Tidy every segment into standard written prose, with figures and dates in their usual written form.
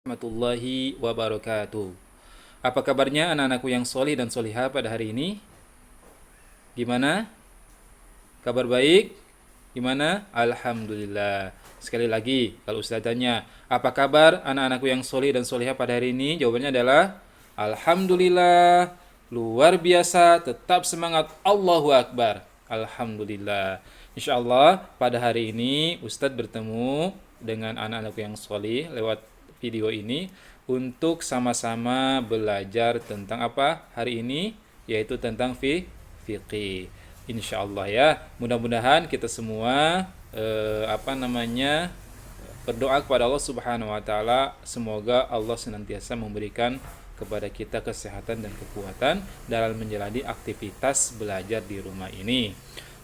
Warahmatullahi wabarakatuh. Apa kabarnya anak-anakku yang solih dan solihah pada hari ini? Gimana? Kabar baik? Gimana? Alhamdulillah. Sekali lagi, kalau Ustaz tanya, apa kabar anak-anakku yang solih dan solihah pada hari ini? Jawabannya adalah Alhamdulillah. Luar biasa, tetap semangat. Allahu Akbar. Alhamdulillah. Insya Allah pada hari ini Ustadz bertemu dengan anak-anakku yang solih lewat video ini untuk sama-sama belajar tentang apa hari ini, yaitu tentang fiqih. Insya Allah ya, mudah-mudahan kita semua berdoa kepada Allah Subhanahu Wa Taala, semoga Allah senantiasa memberikan kepada kita kesehatan dan kekuatan dalam menjalani aktivitas belajar di rumah ini.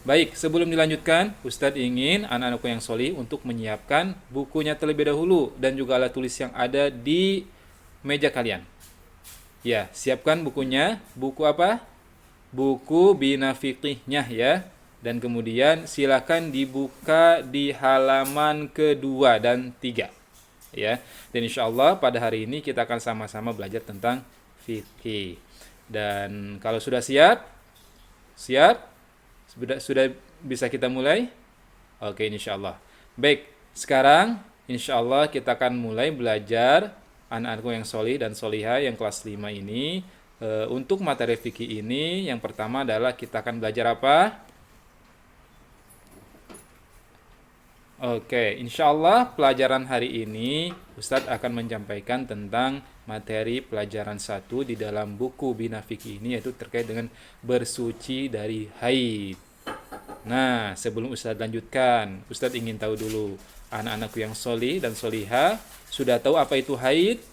Baik, sebelum dilanjutkan, Ustadz ingin anak-anakku yang solih untuk menyiapkan bukunya terlebih dahulu dan juga alat tulis yang ada di meja kalian. Ya, siapkan bukunya. Buku apa? Buku Bina Fikihnya ya. Dan kemudian silakan dibuka di halaman kedua dan tiga. Ya, dan insya Allah pada hari ini kita akan sama-sama belajar tentang fikih. Dan kalau sudah siap, sudah bisa kita mulai? Oke, insya Allah. Baik, sekarang insya Allah kita akan mulai belajar anak-anakku yang solih dan solihah yang kelas 5 ini. Untuk materi fikih ini, yang pertama adalah kita akan belajar apa? Oke, insya Allah pelajaran hari ini Ustadz akan menyampaikan tentang materi pelajaran 1 di dalam buku Bina Fikih ini, yaitu terkait dengan bersuci dari haid. Nah, sebelum Ustadz lanjutkan, Ustadz ingin tahu dulu, anak-anakku yang solih dan solihah sudah tahu apa itu haid?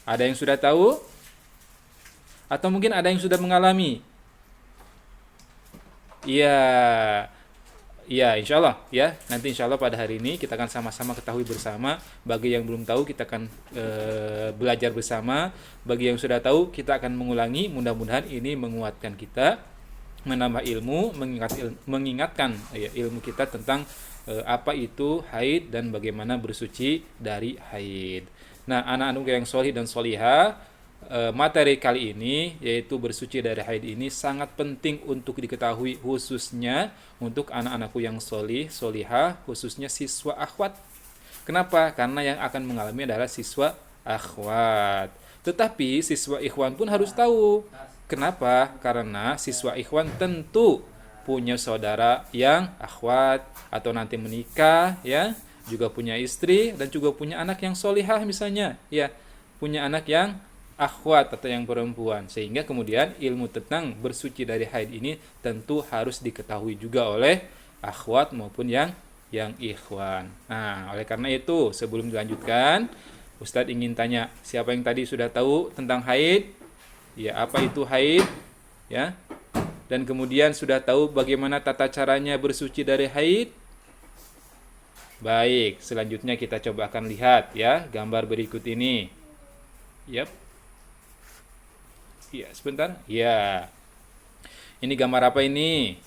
Ada yang sudah tahu? Atau mungkin ada yang sudah mengalami? Iya, iya, insya Allah ya. Nanti insya Allah pada hari ini kita akan sama-sama ketahui bersama. Bagi yang belum tahu kita akan belajar bersama. Bagi yang sudah tahu kita akan mengulangi. Mudah-mudahan ini menguatkan kita, menambah ilmu, mengingatkan ya, ilmu kita tentang apa itu haid dan bagaimana bersuci dari haid. Nah, anak-anak yang solih dan solihah, materi kali ini yaitu bersuci dari haid ini sangat penting untuk diketahui, khususnya untuk anak-anakku yang solih, solihah, khususnya siswa akhwat. Kenapa? Karena yang akan mengalami adalah siswa akhwat. Tetapi siswa ikhwan pun harus tahu. Kenapa? Karena siswa ikhwan tentu punya saudara yang akhwat atau nanti menikah ya, juga punya istri dan juga punya anak yang solihah misalnya ya, punya anak yang akhwat atau yang perempuan, sehingga kemudian ilmu tentang bersuci dari haid ini tentu harus diketahui juga oleh akhwat maupun yang ikhwan. Nah, oleh karena itu sebelum dilanjutkan, Ustadz ingin tanya, siapa yang tadi sudah tahu tentang haid? Ya, apa itu haid? Ya. Dan kemudian sudah tahu bagaimana tata caranya bersuci dari haid? Baik, selanjutnya kita coba akan lihat ya gambar berikut ini. Yap. Ya, sebentar. Ya. Ini gambar apa ini?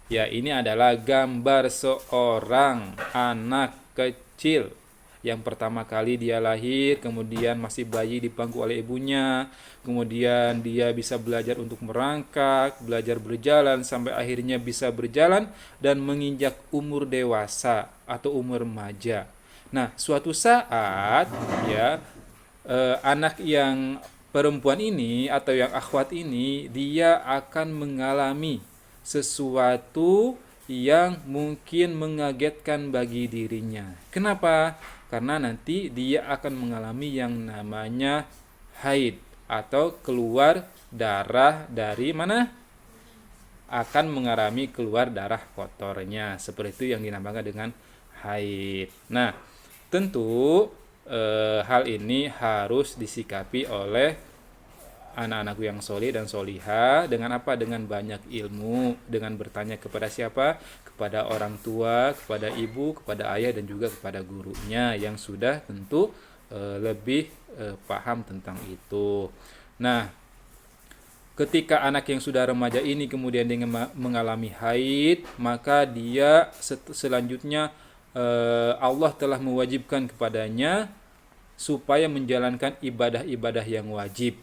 Ya, ini adalah gambar seorang anak kecil yang pertama kali dia lahir, kemudian masih bayi dipangku oleh ibunya, kemudian dia bisa belajar untuk merangkak, belajar berjalan sampai akhirnya bisa berjalan dan menginjak umur dewasa atau umur remaja. Nah, suatu saat ya, anak yang perempuan ini atau yang akhwat ini dia akan mengalami sesuatu yang mungkin mengagetkan bagi dirinya. Kenapa? Karena nanti dia akan mengalami yang namanya haid atau keluar darah dari mana? Akan mengalami keluar darah kotornya. Seperti itu yang dinamakan dengan haid. Nah, tentu hal ini harus disikapi oleh anak-anakku yang solih dan solihah dengan apa? Dengan banyak ilmu, dengan bertanya kepada siapa? Kepada orang tua, kepada ibu, kepada ayah dan juga kepada gurunya yang sudah tentu lebih paham tentang itu. Nah, ketika anak yang sudah remaja ini kemudian dia mengalami haid, maka dia selanjutnya Allah telah mewajibkan kepadanya supaya menjalankan ibadah-ibadah yang wajib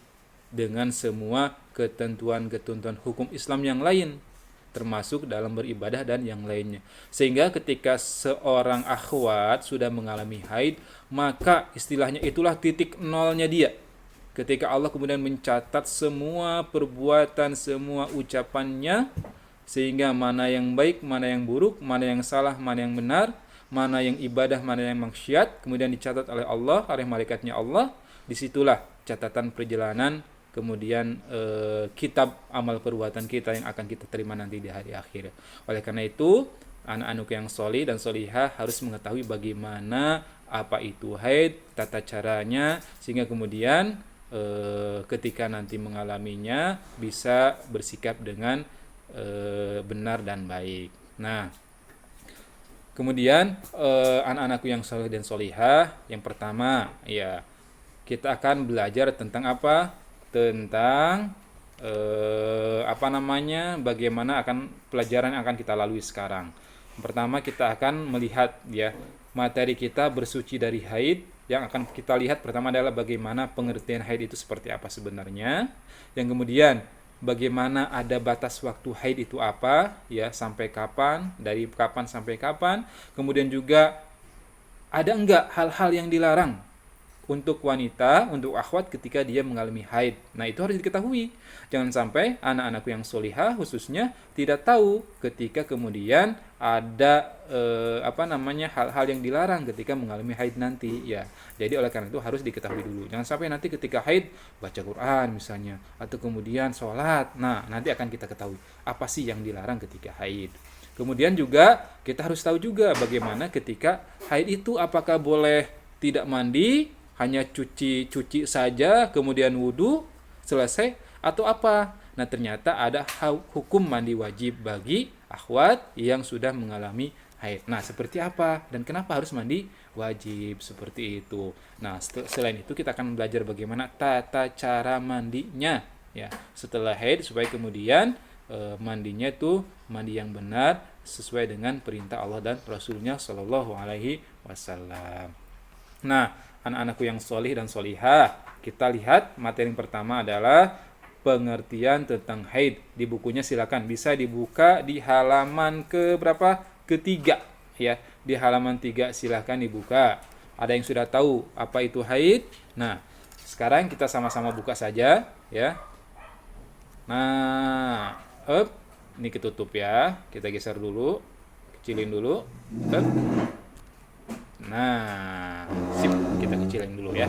dengan semua ketentuan-ketentuan hukum Islam yang lain, termasuk dalam beribadah dan yang lainnya. Sehingga ketika seorang akhwat sudah mengalami haid, maka istilahnya itulah titik nolnya dia. Ketika Allah kemudian mencatat semua perbuatan, semua ucapannya, sehingga mana yang baik, mana yang buruk, mana yang salah, mana yang benar, mana yang ibadah, mana yang maksiat, kemudian dicatat oleh Allah, oleh malaikatnya Allah. Disitulah catatan perjalanan, kemudian kitab amal perbuatan kita yang akan kita terima nanti di hari akhir. Oleh karena itu, anak-anak yang solih dan solihah harus mengetahui bagaimana apa itu haid, tata caranya, sehingga kemudian ketika nanti mengalaminya bisa bersikap dengan benar dan baik. Nah, kemudian anak-anakku yang soleh dan solihah, yang pertama ya kita akan belajar tentang apa? Tentang bagaimana akan pelajaran yang akan kita lalui sekarang. Pertama kita akan melihat ya materi kita bersuci dari haid. Yang akan kita lihat pertama adalah bagaimana pengertian haid itu seperti apa sebenarnya. Yang kemudian bagaimana ada batas waktu haid itu apa ya, sampai kapan, dari kapan sampai kapan. Kemudian juga ada enggak hal-hal yang dilarang untuk wanita, untuk akhwat ketika dia mengalami haid. Nah, itu harus diketahui. Jangan sampai anak-anakku yang solihah khususnya tidak tahu ketika kemudian ada hal-hal yang dilarang ketika mengalami haid nanti ya. Jadi oleh karena itu harus diketahui dulu. Jangan sampai nanti ketika haid baca Quran misalnya, atau kemudian sholat. Nah, nanti akan kita ketahui apa sih yang dilarang ketika haid. Kemudian juga kita harus tahu juga bagaimana ketika haid itu apakah boleh tidak mandi, hanya cuci saja, kemudian wudhu, selesai, atau apa? Nah, ternyata ada hukum mandi wajib bagi akhwat yang sudah mengalami haid. Nah, seperti apa? Dan kenapa harus mandi wajib? Seperti itu. Nah, selain itu kita akan belajar bagaimana tata cara mandinya. Ya, setelah haid, supaya kemudian mandinya itu mandi yang benar, sesuai dengan perintah Allah dan Rasulnya Shallallahu Alaihi Wasallam. Nah, anak-anakku yang solih dan solihah, kita lihat materi yang pertama adalah pengertian tentang haid. Di bukunya silakan bisa dibuka di halaman ke berapa? Ketiga ya. Di halaman 3 silakan dibuka. Ada yang sudah tahu apa itu haid? Nah, sekarang kita sama-sama buka saja ya. Nah, ini ketutup ya. Kita geser dulu, kecilin dulu. Nah, sip, kita kecilin dulu ya.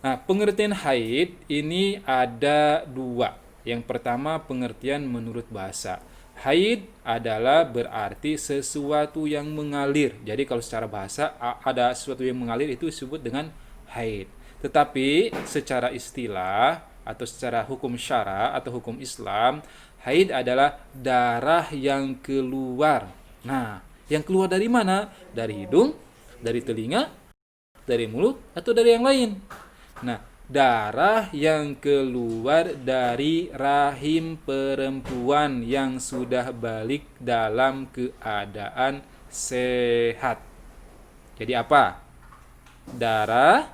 Nah, pengertian haid ini ada 2. Yang pertama pengertian menurut bahasa. Haid adalah berarti sesuatu yang mengalir. Jadi kalau secara bahasa ada sesuatu yang mengalir itu disebut dengan haid. Tetapi secara istilah atau secara hukum syara atau hukum Islam, haid adalah darah yang keluar. Nah, yang keluar dari mana? Dari hidung, dari telinga, dari mulut, atau dari yang lain. Nah, darah yang keluar dari rahim perempuan yang sudah balik dalam keadaan sehat. Jadi apa? Darah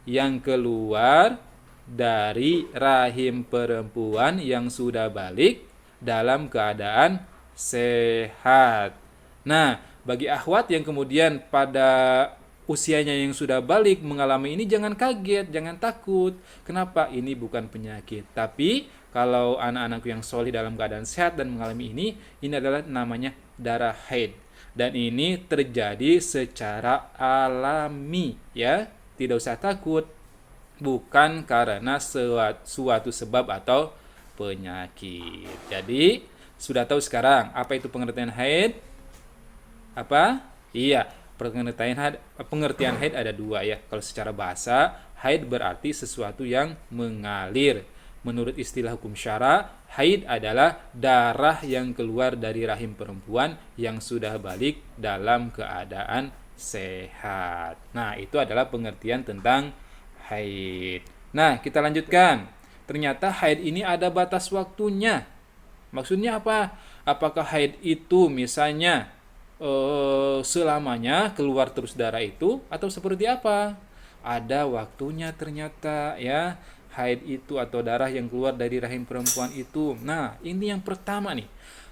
yang keluar dari rahim perempuan yang sudah balik dalam keadaan sehat. Nah, bagi akhwat yang kemudian pada usianya yang sudah balik mengalami ini, jangan kaget, jangan takut. Kenapa? Ini bukan penyakit. Tapi kalau anak-anakku yang solih dalam keadaan sehat dan mengalami ini adalah namanya darah haid. Dan ini terjadi secara alami ya. Tidak usah takut. Bukan karena suatu sebab atau penyakit. Jadi, sudah tahu sekarang apa itu pengertian haid? Apa? Iya, pengertian haid ada 2 ya. Kalau secara bahasa, haid berarti sesuatu yang mengalir. Menurut istilah hukum syara, haid adalah darah yang keluar dari rahim perempuan yang sudah balik dalam keadaan sehat. Nah, itu adalah pengertian tentang haid. Nah, kita lanjutkan. Ternyata haid ini ada batas waktunya. Maksudnya apa? Apakah haid itu misalnya selamanya keluar terus darah itu atau seperti apa? Ada waktunya ternyata ya, haid itu atau darah yang keluar dari rahim perempuan itu. Nah, ini yang pertama nih.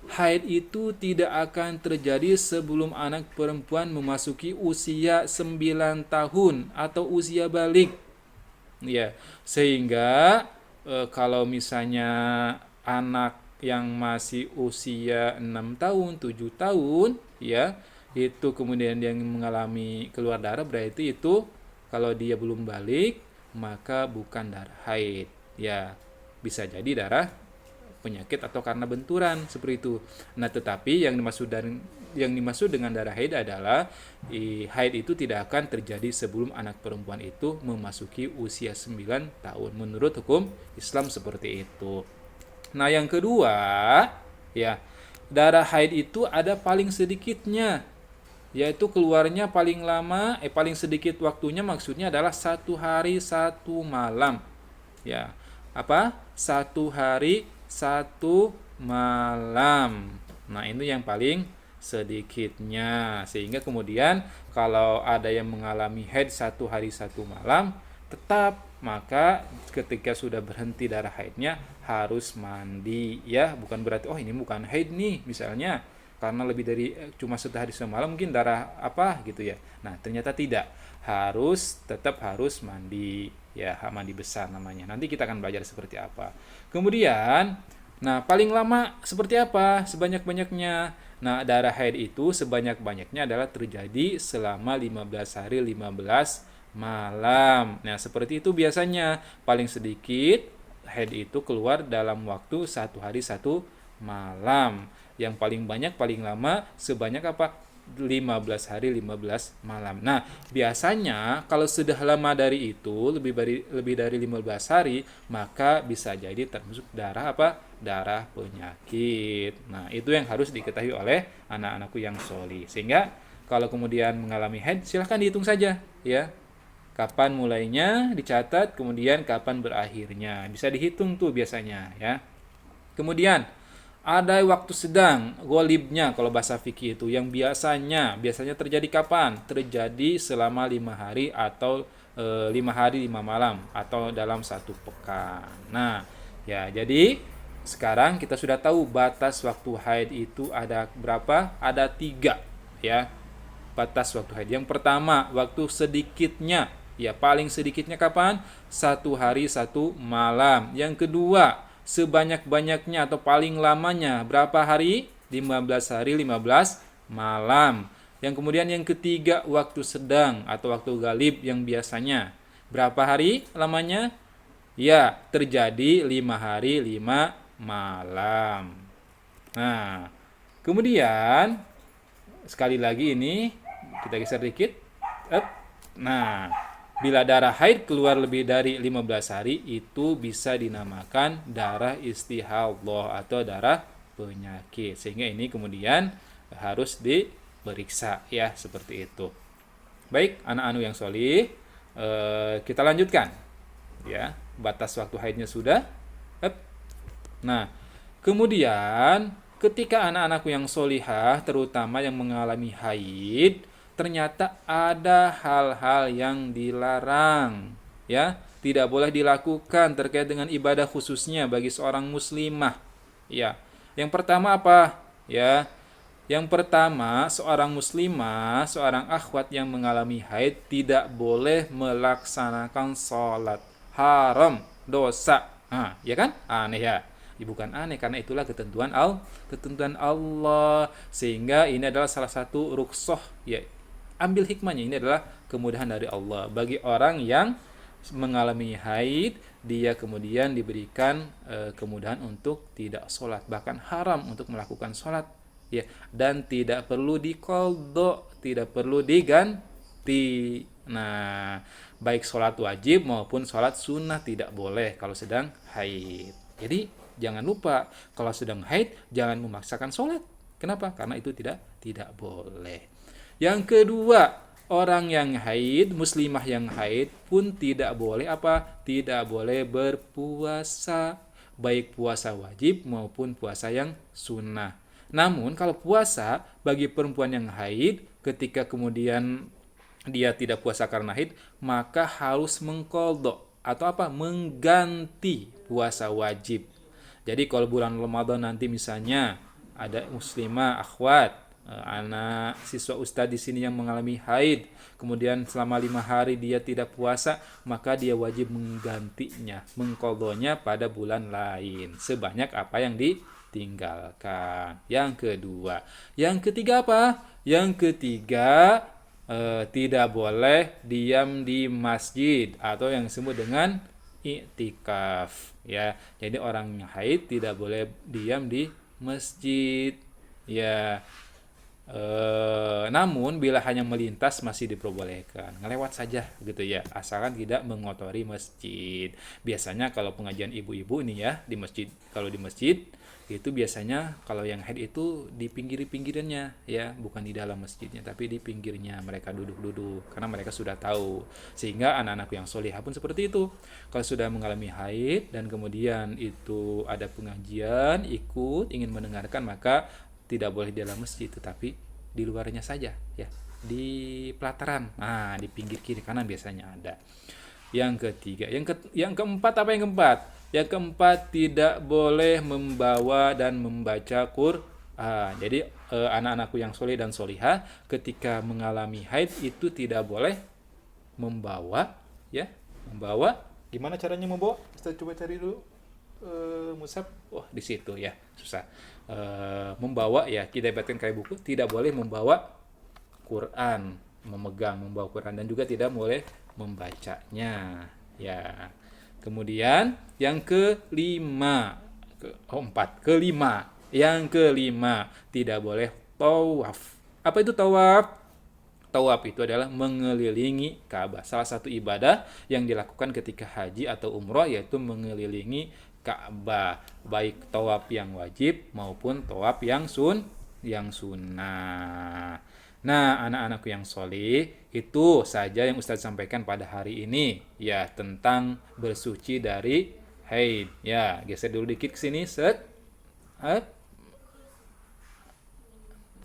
Haid itu tidak akan terjadi sebelum anak perempuan memasuki usia 9 tahun atau usia balik. Ya, sehingga kalau misalnya anak yang masih usia 6 tahun, 7 tahun, ya, itu kemudian dia mengalami keluar darah, berarti itu kalau dia belum balik, maka bukan darah haid. Ya, bisa jadi darah penyakit atau karena benturan seperti itu. Nah, tetapi yang dimaksud dengan darah haid adalah haid itu tidak akan terjadi sebelum anak perempuan itu memasuki usia 9 tahun menurut hukum Islam seperti itu. Nah, yang kedua, ya, darah haid itu ada paling sedikitnya, yaitu keluarnya paling lama, paling sedikit waktunya maksudnya adalah 1 hari 1 malam. Ya, apa? 1 hari 1 malam. Nah, itu yang paling sedikitnya. Sehingga kemudian kalau ada yang mengalami haid 1 hari 1 malam, tetap maka ketika sudah berhenti darah haidnya harus mandi, ya. Bukan berarti oh ini bukan haid nih misalnya, karena lebih dari cuma 1 hari 1 malam mungkin darah apa gitu ya. Nah, ternyata tidak, tetap harus mandi, ya, mandi besar namanya. Nanti kita akan belajar seperti apa. Kemudian, nah, paling lama seperti apa? Sebanyak-banyaknya. Nah, darah haid itu sebanyak-banyaknya adalah terjadi selama 15 hari 15 malam. Nah, seperti itu biasanya. Paling sedikit haid itu keluar dalam waktu 1 hari 1 malam. Yang paling banyak, paling lama sebanyak apa? 15 hari 15 malam. Nah, biasanya kalau sudah lama dari itu, lebih dari 15 hari, maka bisa jadi termasuk darah apa? Darah penyakit. Nah, itu yang harus diketahui oleh anak-anakku yang sholih. Sehingga kalau kemudian mengalami haid, silahkan dihitung saja, ya. Kapan mulainya dicatat, kemudian kapan berakhirnya. Bisa dihitung tuh biasanya, ya. Kemudian ada waktu sedang, golibnya kalau bahasa fikih itu, yang biasanya terjadi kapan? Terjadi selama 5 hari atau 5 hari 5 malam atau dalam 1 pekan. Nah, ya, jadi sekarang kita sudah tahu batas waktu haid itu ada berapa? Ada 3, ya. Batas waktu haid. Yang pertama, waktu sedikitnya, ya, paling sedikitnya kapan? 1 hari 1 malam. Yang kedua, sebanyak-banyaknya atau paling lamanya berapa hari? 15 hari 15 malam. Yang kemudian yang ketiga, waktu sedang atau waktu galib yang biasanya berapa hari lamanya? Ya, terjadi 5 hari 5 malam. Nah, kemudian sekali lagi ini kita geser dikit. Nah, bila darah haid keluar lebih dari 15 hari, itu bisa dinamakan darah istihadah atau darah penyakit. Sehingga ini kemudian harus diperiksa, ya, seperti itu. Baik, anak-anak yang sholih, kita lanjutkan. Ya, batas waktu haidnya sudah. Nah, kemudian ketika anak-anakku yang sholihah, terutama yang mengalami haid, ternyata ada hal-hal yang dilarang, ya, tidak boleh dilakukan terkait dengan ibadah khususnya bagi seorang muslimah, ya. Yang pertama apa? Ya, yang pertama, seorang muslimah, seorang akhwat yang mengalami haid tidak boleh melaksanakan sholat. Haram, dosa. Nah, ya kan? Aneh ya? Bukan aneh, karena itulah ketentuan Allah. Sehingga ini adalah salah satu rukhsah, ya. Ambil hikmahnya, ini adalah kemudahan dari Allah bagi orang yang mengalami haid, dia kemudian diberikan kemudahan untuk tidak sholat, bahkan haram untuk melakukan sholat, ya, dan tidak perlu diqadha, tidak perlu diganti. Nah, baik sholat wajib maupun sholat sunnah tidak boleh kalau sedang haid. Jadi jangan lupa, kalau sedang haid jangan memaksakan sholat. Kenapa? Karena itu tidak boleh. Yang kedua, orang yang haid, muslimah yang haid pun tidak boleh apa? Tidak boleh berpuasa, baik puasa wajib maupun puasa yang sunnah. Namun kalau puasa bagi perempuan yang haid, ketika kemudian dia tidak puasa karena haid, maka harus mengqadha atau apa? Mengganti puasa wajib. Jadi kalau bulan Ramadan nanti misalnya ada muslimah akhwat, anak siswa ustadz di sini yang mengalami haid, kemudian selama 5 hari dia tidak puasa, maka dia wajib menggantinya, mengqadhanya pada bulan lain sebanyak apa yang ditinggalkan. Yang kedua, yang ketiga apa? Yang ketiga, tidak boleh diam di masjid atau yang disebut dengan iktikaf, ya. Jadi orang yang haid tidak boleh diam di masjid, ya. Namun bila hanya melintas masih diperbolehkan, ngelewat saja gitu ya, asalkan tidak mengotori masjid. Biasanya kalau pengajian ibu-ibu nih ya di masjid, kalau di masjid itu biasanya kalau yang haid itu di pinggir-pinggirannya ya, bukan di dalam masjidnya tapi di pinggirnya mereka duduk-duduk karena mereka sudah tahu. Sehingga anak-anak yang solihah pun seperti itu. Kalau sudah mengalami haid dan kemudian itu ada pengajian, ikut ingin mendengarkan, maka tidak boleh di dalam masjid tetapi di luarnya saja ya, di pelataran, nah di pinggir kiri kanan biasanya ada. Yang ketiga, yang keempat apa yang keempat? Yang keempat tidak boleh membawa dan membaca Quran. Jadi anak-anakku yang soleh dan solihah ketika mengalami haid itu tidak boleh membawa, ya, membawa. Gimana caranya membawa? Kita coba cari dulu. Musab, wah di situ ya, susah. Membawa ya, kita ibaratkan kayak buku, tidak boleh membawa Quran, membawa Quran, dan juga tidak boleh membacanya ya. Kemudian yang kelima, yang kelima tidak boleh tawaf. Apa itu tawaf? Tawaf itu adalah mengelilingi Ka'bah. Salah satu ibadah yang dilakukan ketika haji atau umroh yaitu mengelilingi Ka'bah, baik tawaf yang wajib maupun tawaf yang sunnah. Nah, anak-anakku yang solih, itu saja yang Ustadz sampaikan pada hari ini ya, tentang bersuci dari haid. Ya, geser dulu dikit ke sini, set.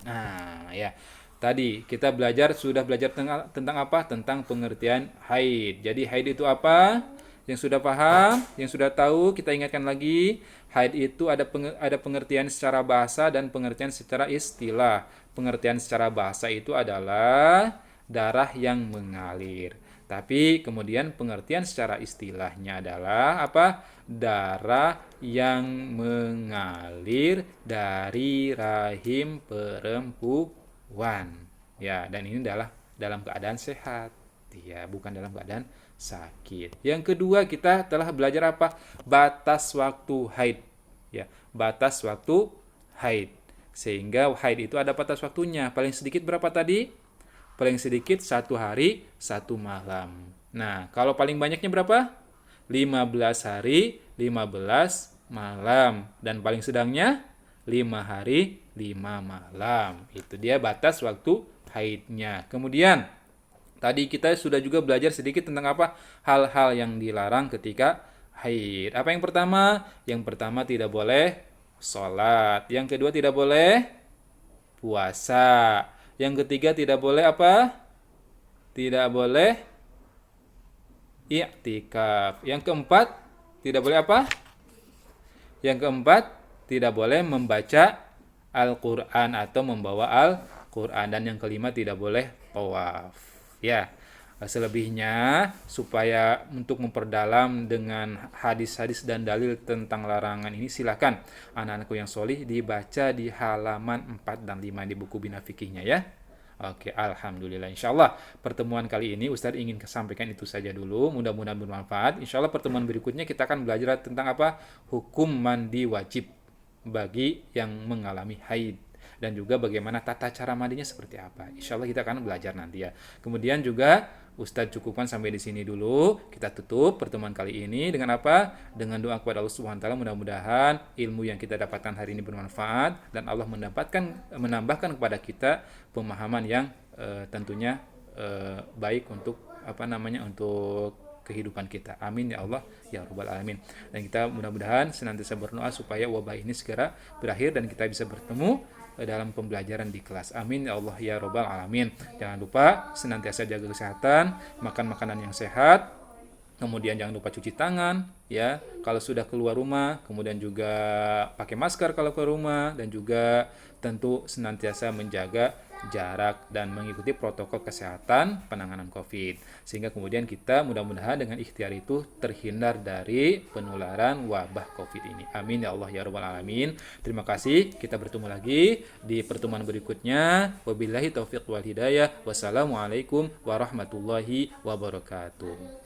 Nah, ya. Tadi kita sudah belajar tentang apa? Tentang pengertian haid. Jadi haid itu apa? Yang sudah paham, yang sudah tahu, kita ingatkan lagi. Haid itu ada pengertian secara bahasa dan pengertian secara istilah. Pengertian secara bahasa itu adalah darah yang mengalir. Tapi kemudian pengertian secara istilahnya adalah apa? Darah yang mengalir dari rahim perempuan. Ya, dan ini adalah dalam keadaan sehat. Ya, bukan dalam keadaan sakit. Yang kedua, kita telah belajar apa? Batas waktu haid. Ya, batas waktu haid. Sehingga haid itu ada batas waktunya. Paling sedikit berapa tadi? Paling sedikit 1 hari 1 malam. Nah, kalau paling banyaknya berapa? 15 hari 15 malam. Dan paling sedangnya 5 hari 5 malam. Itu dia batas waktu haidnya. Kemudian tadi kita sudah juga belajar sedikit tentang apa? Hal-hal yang dilarang ketika haid. Apa yang pertama? Yang pertama tidak boleh sholat. Yang kedua tidak boleh puasa. Yang ketiga tidak boleh apa? Tidak boleh i'tikaf. Yang keempat tidak boleh apa? Yang keempat tidak boleh membaca Al-Quran atau membawa Al-Quran. Dan yang kelima tidak boleh tawaf. Ya, selebihnya supaya untuk memperdalam dengan hadis-hadis dan dalil tentang larangan ini, silakan anak-anakku yang solih dibaca di halaman 4 dan 5 di buku Bina Fikihnya ya. Oke, alhamdulillah. Insyaallah pertemuan kali ini Ustadz ingin sampaikan itu saja dulu. Mudah-mudahan bermanfaat. Insyaallah pertemuan berikutnya kita akan belajar tentang apa? Hukum mandi wajib bagi yang mengalami haid, dan juga bagaimana tata cara mandinya seperti apa. Insya Allah kita akan belajar nanti ya. Kemudian juga Ustadz cukupkan sampai di sini dulu. Kita tutup pertemuan kali ini dengan apa? Dengan doa kepada Allah Subhanahu wa taala, mudah-mudahan ilmu yang kita dapatkan hari ini bermanfaat dan Allah menambahkan kepada kita pemahaman yang tentunya baik untuk untuk kehidupan kita. Amin ya Allah ya rabbal alamin. Dan kita mudah-mudahan senantiasa berdoa supaya wabah ini segera berakhir dan kita bisa bertemu dalam pembelajaran di kelas. Amin ya Allah ya Rabbal Alamin. Jangan lupa senantiasa jaga kesehatan, makan makanan yang sehat, kemudian jangan lupa cuci tangan ya kalau sudah keluar rumah, kemudian juga pakai masker kalau keluar rumah, dan juga tentu senantiasa menjaga jarak dan mengikuti protokol kesehatan penanganan COVID, sehingga kemudian kita mudah-mudahan dengan ikhtiar itu terhindar dari penularan wabah COVID ini. Amin ya Allah ya Rabbal Alamin. Terima kasih, kita bertemu lagi di pertemuan berikutnya. Wabillahi taufiq wal hidayah. Wassalamualaikum warahmatullahi wabarakatuh.